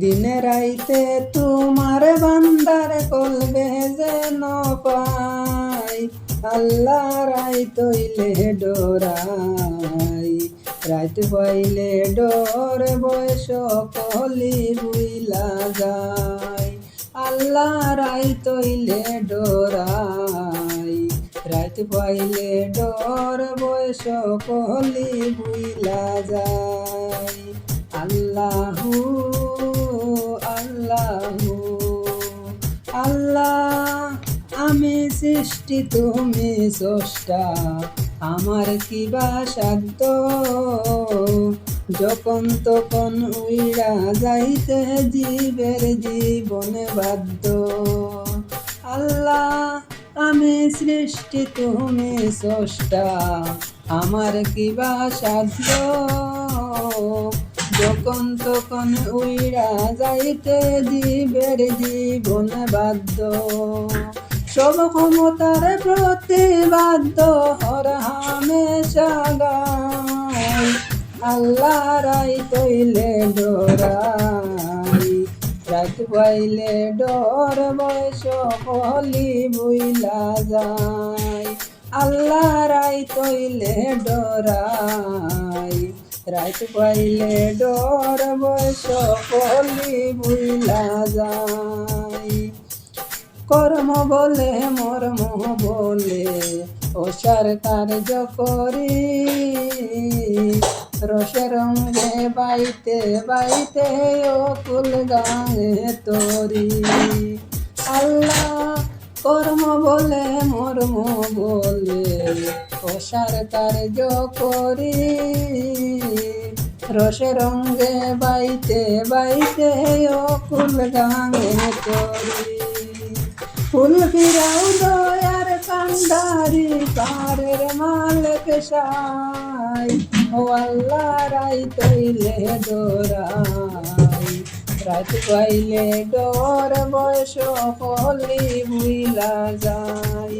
দিনে রাইতে তোমার বান্দার কলবে যেন পাই, আল্লাহ রাইত হইলে ডোরাই, রাইত পাইলে ডোর বয়স কলি বুইলা যায়। আল্লাহ রাইত হইলে ডোরাই, রাইত পাইলে ডোর বয়স কলি বুইলা যায়। আল্লাহু আল্লাহু আল্লাহ, আমি সৃষ্টি তুমি স্রষ্টা, আমার কিবা সাধ্য, যখন তখন উইড়া যাইতে জীবের জীবনে বাধ্য। আল্লাহ, আমি সৃষ্টি তুমি স্রষ্টা, আমার কিবা সাধ্য, যখন তখন উইড়া যাইতে জীবের জীবন বাধ্য। সব ক্ষমতার প্রতিবাদ্য হর হামেশা গাই, আল্লাহ রাইত হইলে ডোরাই, রাইত পাইলে ডোর বয়স কলি বুইলা যায়। আল্লাহ রাইত হইলে ডোরাই, রাইত পাইলে ডোর বয়স কলি বুইলা যায়। কর্ম বলে মর্ম বলে ওসার কার্য করি, রসে রঙে বাইতে বাইতে অকুল গায়ে তরি। আল্লাহ, কর্ম বলে মর্ম বলে ওসার কার্য করি, রসে রঙে বাইতে বাইতে অকুল গায়ে তরি। ফুল ফিরাও দয়ার কান্ডারি, পারের মালিক সাই, ও আল্লাহ রাইত হইলে ডোরাই, রাইত পাইলে ডোর বয়স কলি বুইলা যায়।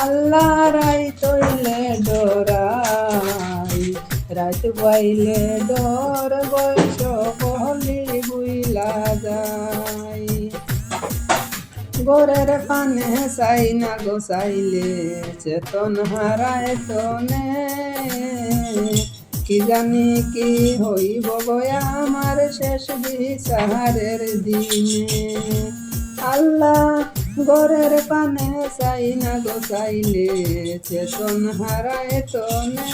আল্লাহ রাইত হইলে ডোরাই, রাইত পাইলে ডোর বয়স কলি বুইলা যায়। গোরের পানে চাই না গোসাইলে চেতন হারায় তনে, কি জানি কি হইব গয়া আমার শেষ বিচারের দিনে। আল্লাহ, গোরের পানে চাই না গোসাইলে চেতন হারায় তনে,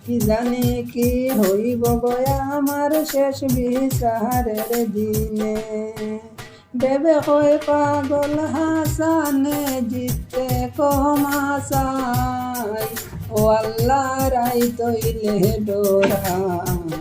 কি জানি কি হইব গয়া আমার শেষ বিচারের দিনে। দেবে কই পাগল হাসানে জিতে কমাসাই, ও আল্লাহ রাইত হইলে ডোরাই।